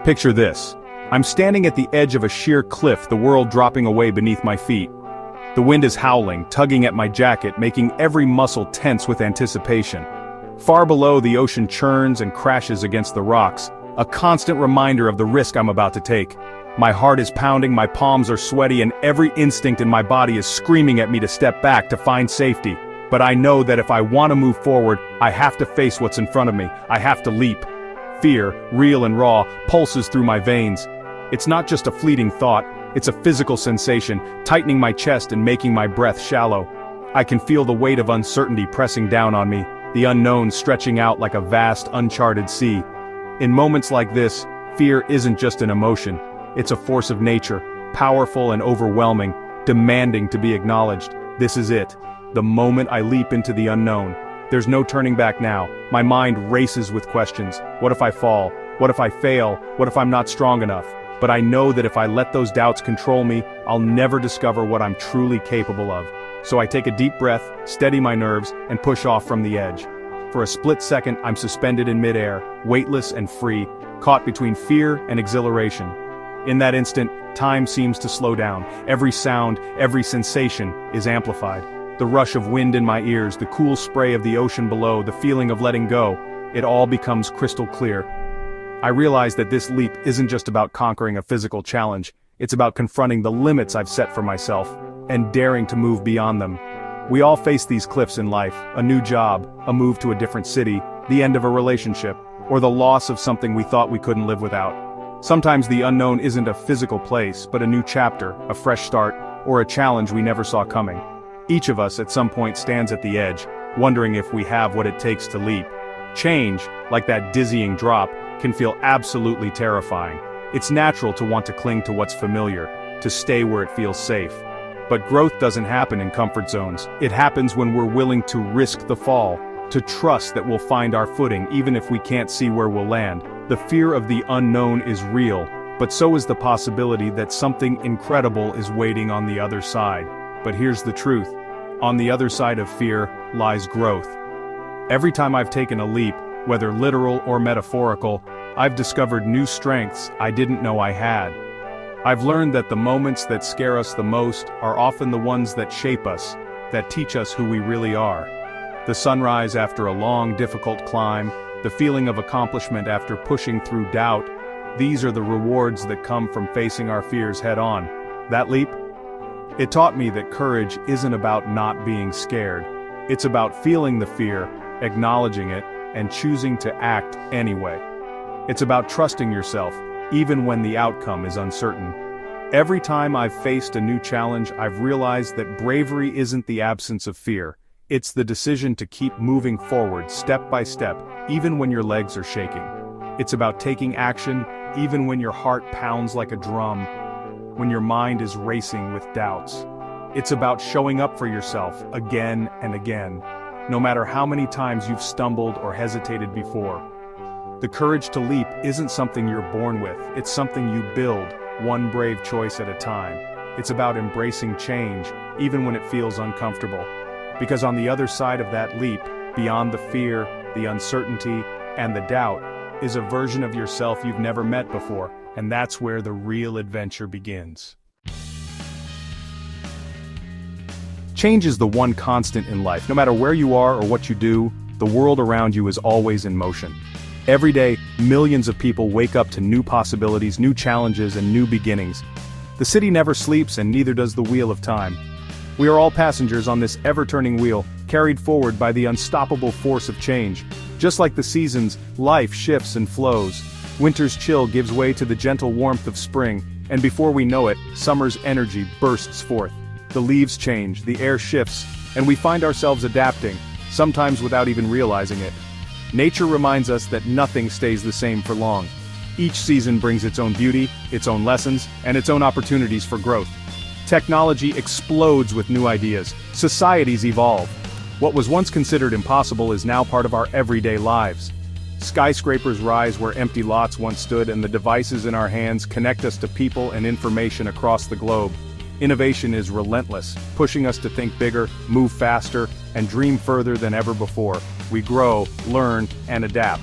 Picture this. I'm standing at the edge of a sheer cliff, the world dropping away beneath my feet. The wind is howling, tugging at my jacket, making every muscle tense with anticipation. Far below, the ocean churns and crashes against the rocks, a constant reminder of the risk I'm about to take. My heart is pounding, my palms are sweaty, and every instinct in my body is screaming at me to step back to find safety. But I know that if I want to move forward, I have to face what's in front of me. I have to leap. Fear, real and raw, pulses through my veins. It's not just a fleeting thought, it's a physical sensation, tightening my chest and making my breath shallow. I can feel the weight of uncertainty pressing down on me, the unknown stretching out like a vast, uncharted sea. In moments like this, fear isn't just an emotion. It's a force of nature, powerful and overwhelming, demanding to be acknowledged. This is it. The moment I leap into the unknown. There's no turning back now. My mind races with questions. What if I fall? What if I fail? What if I'm not strong enough? But I know that if I let those doubts control me, I'll never discover what I'm truly capable of. So I take a deep breath, steady my nerves, and push off from the edge. For a split second, I'm suspended in midair, weightless and free, caught between fear and exhilaration. In that instant, time seems to slow down. Every sound, every sensation is amplified. The rush of wind in my ears, the cool spray of the ocean below, the feeling of letting go, it all becomes crystal clear. I realize that this leap isn't just about conquering a physical challenge, it's about confronting the limits I've set for myself, and daring to move beyond them. We all face these cliffs in life, a new job, a move to a different city, the end of a relationship, or the loss of something we thought we couldn't live without. Sometimes the unknown isn't a physical place, but a new chapter, a fresh start, or a challenge we never saw coming. Each of us at some point stands at the edge, wondering if we have what it takes to leap. Change, like that dizzying drop, can feel absolutely terrifying. It's natural to want to cling to what's familiar, to stay where it feels safe. But growth doesn't happen in comfort zones. It happens when we're willing to risk the fall, to trust that we'll find our footing even if we can't see where we'll land. The fear of the unknown is real, but so is the possibility that something incredible is waiting on the other side. But here's the truth. On the other side of fear lies growth. Every time I've taken a leap, whether literal or metaphorical, I've discovered new strengths I didn't know I had. I've learned that the moments that scare us the most are often the ones that shape us, that teach us who we really are. The sunrise after a long, difficult climb, the feeling of accomplishment after pushing through doubt, these are the rewards that come from facing our fears head-on. That leap? It taught me that courage isn't about not being scared. It's about feeling the fear, acknowledging it, and choosing to act anyway. It's about trusting yourself, even when the outcome is uncertain. Every time I've faced a new challenge, I've realized that bravery isn't the absence of fear. It's the decision to keep moving forward step by step, even when your legs are shaking. It's about taking action, even when your heart pounds like a drum, when your mind is racing with doubts. It's about showing up for yourself again and again, no matter how many times you've stumbled or hesitated before. The courage to leap isn't something you're born with, it's something you build, one brave choice at a time. It's about embracing change, even when it feels uncomfortable. Because on the other side of that leap, beyond the fear, the uncertainty, and the doubt, is a version of yourself you've never met before, and that's where the real adventure begins. Change is the one constant in life. No matter where you are or what you do, the world around you is always in motion. Every day, millions of people wake up to new possibilities, new challenges, and new beginnings. The city never sleeps, and neither does the wheel of time. We are all passengers on this ever-turning wheel, carried forward by the unstoppable force of change. Just like the seasons, life shifts and flows. Winter's chill gives way to the gentle warmth of spring, and before we know it, summer's energy bursts forth. The leaves change, the air shifts, and we find ourselves adapting, sometimes without even realizing it. Nature reminds us that nothing stays the same for long. Each season brings its own beauty, its own lessons, and its own opportunities for growth. Technology explodes with new ideas. Societies evolve. What was once considered impossible is now part of our everyday lives. Skyscrapers rise where empty lots once stood, and the devices in our hands connect us to people and information across the globe. Innovation is relentless, pushing us to think bigger, move faster, and dream further than ever before. We grow, learn, and adapt.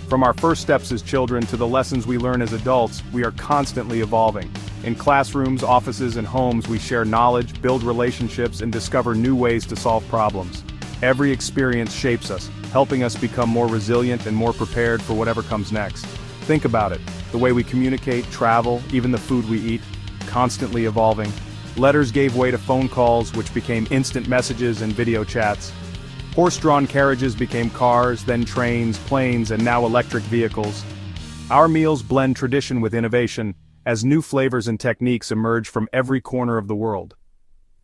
From our first steps as children to the lessons we learn as adults, we are constantly evolving. In classrooms, offices, and homes, we share knowledge, build relationships, and discover new ways to solve problems. Every experience shapes us, helping us become more resilient and more prepared for whatever comes next. Think about it. The way we communicate, travel, even the food we eat, constantly evolving. Letters gave way to phone calls, which became instant messages and video chats. Horse-drawn carriages became cars, then trains, planes, and now electric vehicles. Our meals blend tradition with innovation, as new flavors and techniques emerge from every corner of the world.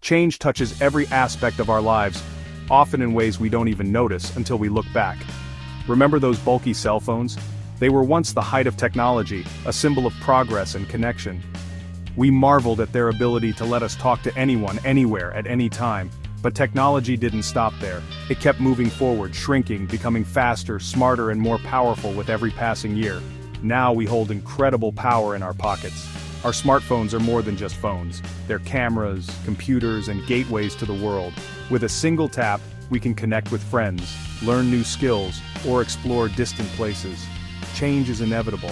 Change touches every aspect of our lives, often in ways we don't even notice until we look back. Remember those bulky cell phones? They were once the height of technology, a symbol of progress and connection. We marveled at their ability to let us talk to anyone, anywhere, at any time. But technology didn't stop there. It kept moving forward, shrinking, becoming faster, smarter, and more powerful with every passing year. Now we hold incredible power in our pockets. Our smartphones are more than just phones. They're cameras, computers, and gateways to the world. With a single tap, we can connect with friends, learn new skills, or explore distant places. Change is inevitable,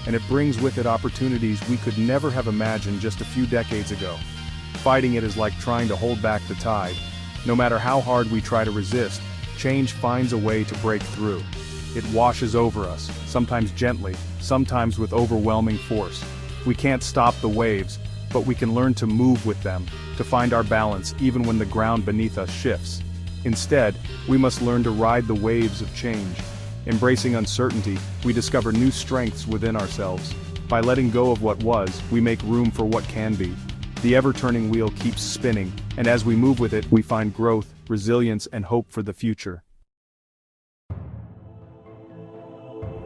and it brings with it opportunities we could never have imagined just a few decades ago. Fighting it is like trying to hold back the tide. No matter how hard we try to resist, change finds a way to break through. It washes over us, sometimes gently, sometimes with overwhelming force. We can't stop the waves, but we can learn to move with them, to find our balance even when the ground beneath us shifts. Instead, we must learn to ride the waves of change. Embracing uncertainty, we discover new strengths within ourselves. By letting go of what was, we make room for what can be. The ever-turning wheel keeps spinning, and as we move with it, we find growth, resilience, and hope for the future.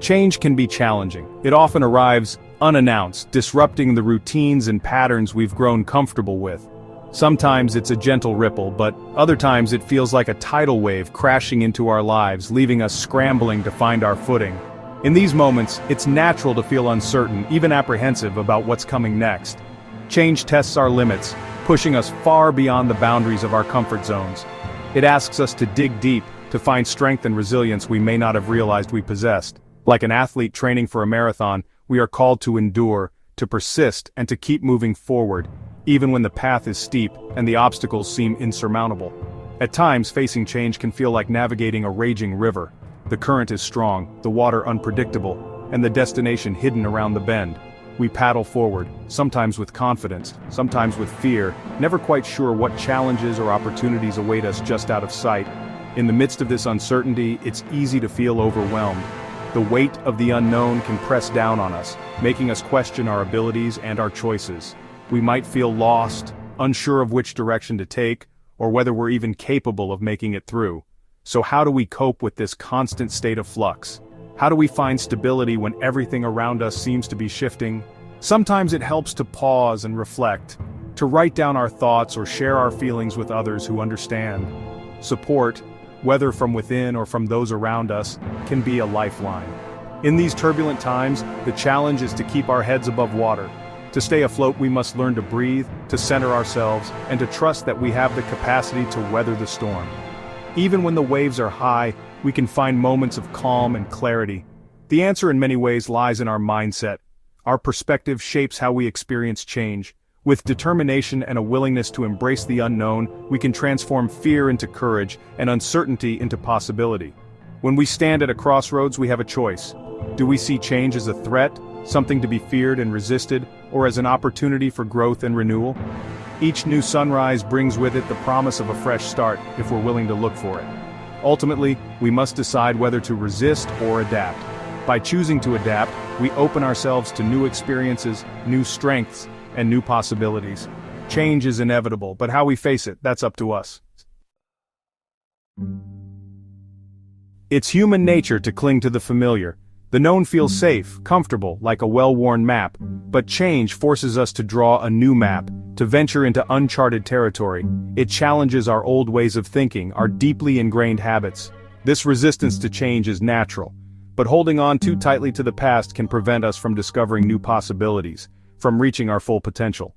Change can be challenging. It often arrives unannounced, disrupting the routines and patterns we've grown comfortable with. Sometimes it's a gentle ripple, but other times it feels like a tidal wave crashing into our lives, leaving us scrambling to find our footing. In these moments, it's natural to feel uncertain, even apprehensive about what's coming next. Change tests our limits, pushing us far beyond the boundaries of our comfort zones. It asks us to dig deep, to find strength and resilience we may not have realized we possessed. Like an athlete training for a marathon, we are called to endure, to persist, and to keep moving forward, even when the path is steep and the obstacles seem insurmountable. At times, facing change can feel like navigating a raging river. The current is strong, the water unpredictable, and the destination hidden around the bend. We paddle forward, sometimes with confidence, sometimes with fear, never quite sure what challenges or opportunities await us just out of sight. In the midst of this uncertainty, it's easy to feel overwhelmed. The weight of the unknown can press down on us, making us question our abilities and our choices. We might feel lost, unsure of which direction to take, or whether we're even capable of making it through. So how do we cope with this constant state of flux? How do we find stability when everything around us seems to be shifting? Sometimes it helps to pause and reflect, to write down our thoughts or share our feelings with others who understand. Support, whether from within or from those around us, can be a lifeline. In these turbulent times, the challenge is to keep our heads above water. To stay afloat, we must learn to breathe, to center ourselves, and to trust that we have the capacity to weather the storm. Even when the waves are high, we can find moments of calm and clarity. The answer in many ways lies in our mindset. Our perspective shapes how we experience change. With determination and a willingness to embrace the unknown, we can transform fear into courage and uncertainty into possibility. When we stand at a crossroads, we have a choice. Do we see change as a threat, something to be feared and resisted, or as an opportunity for growth and renewal? Each new sunrise brings with it the promise of a fresh start, if we're willing to look for it. Ultimately, we must decide whether to resist or adapt. By choosing to adapt, we open ourselves to new experiences, new strengths, and new possibilities. Change is inevitable, but how we face it, that's up to us. It's human nature to cling to the familiar. The known feels safe, comfortable, like a well-worn map, but change forces us to draw a new map, to venture into uncharted territory. It challenges our old ways of thinking, our deeply ingrained habits. This resistance to change is natural, but holding on too tightly to the past can prevent us from discovering new possibilities, from reaching our full potential.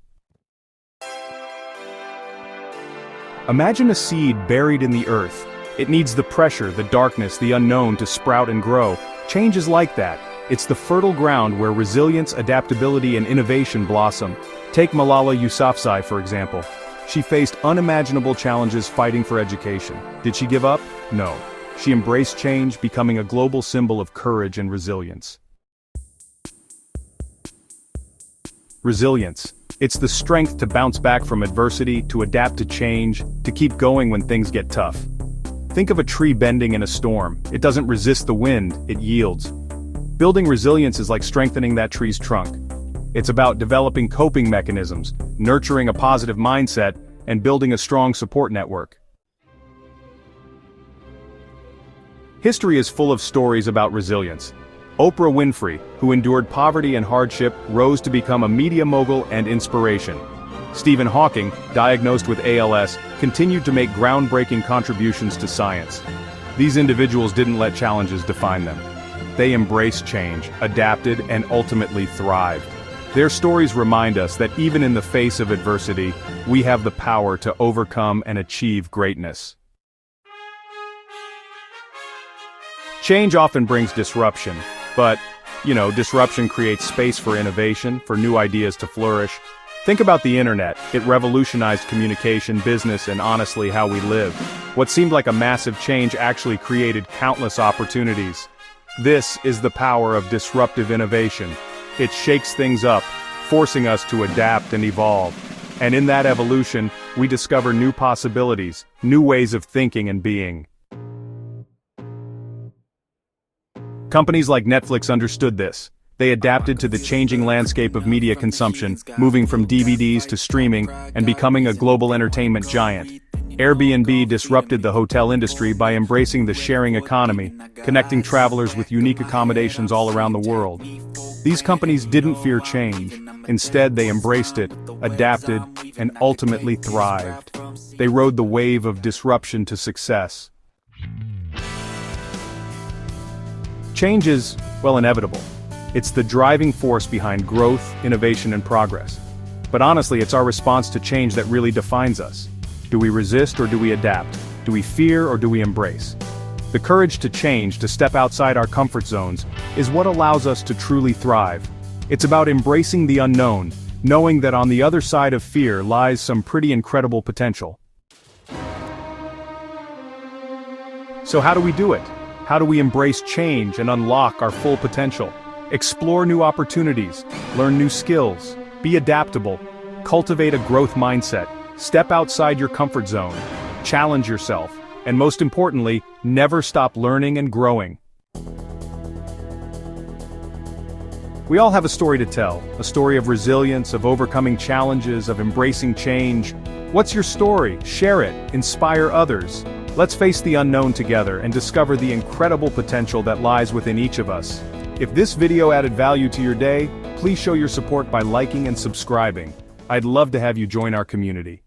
Imagine a seed buried in the earth. It needs the pressure, the darkness, the unknown to sprout and grow. Change is like that. It's the fertile ground where resilience, adaptability, and innovation blossom. Take Malala Yousafzai, for example. She faced unimaginable challenges fighting for education. Did she give up? No. She embraced change, becoming a global symbol of courage and resilience. Resilience. It's the strength to bounce back from adversity, to adapt to change, to keep going when things get tough. Think of a tree bending in a storm. It doesn't resist the wind, it yields. Building resilience is like strengthening that tree's trunk. It's about developing coping mechanisms, nurturing a positive mindset, and building a strong support network. History is full of stories about resilience. Oprah Winfrey, who endured poverty and hardship, rose to become a media mogul and inspiration. Stephen Hawking, diagnosed with ALS, continued to make groundbreaking contributions to science. These individuals didn't let challenges define them. They embraced change, adapted, and ultimately thrived. Their stories remind us that even in the face of adversity, we have the power to overcome and achieve greatness. Change often brings disruption, but, disruption creates space for innovation, for new ideas to flourish. Think about the internet. It revolutionized communication, business, and honestly how we live. What seemed like a massive change actually created countless opportunities. This is the power of disruptive innovation. It shakes things up, forcing us to adapt and evolve. And in that evolution, we discover new possibilities, new ways of thinking and being. Companies like Netflix understood this. They adapted to the changing landscape of media consumption, moving from DVDs to streaming, and becoming a global entertainment giant. Airbnb disrupted the hotel industry by embracing the sharing economy, connecting travelers with unique accommodations all around the world. These companies didn't fear change. Instead, they embraced it, adapted, and ultimately thrived. They rode the wave of disruption to success. Change is, inevitable. It's the driving force behind growth, innovation, and progress. But honestly, it's our response to change that really defines us. Do we resist or do we adapt? Do we fear or do we embrace? The courage to change, to step outside our comfort zones, is what allows us to truly thrive. It's about embracing the unknown, knowing that on the other side of fear lies some pretty incredible potential. So how do we do it? How do we embrace change and unlock our full potential? Explore new opportunities, learn new skills, be adaptable, cultivate a growth mindset, step outside your comfort zone, challenge yourself, and most importantly, never stop learning and growing. We all have a story to tell, a story of resilience, of overcoming challenges, of embracing change. What's your story? Share it, inspire others. Let's face the unknown together and discover the incredible potential that lies within each of us. If this video added value to your day, please show your support by liking and subscribing. I'd love to have you join our community.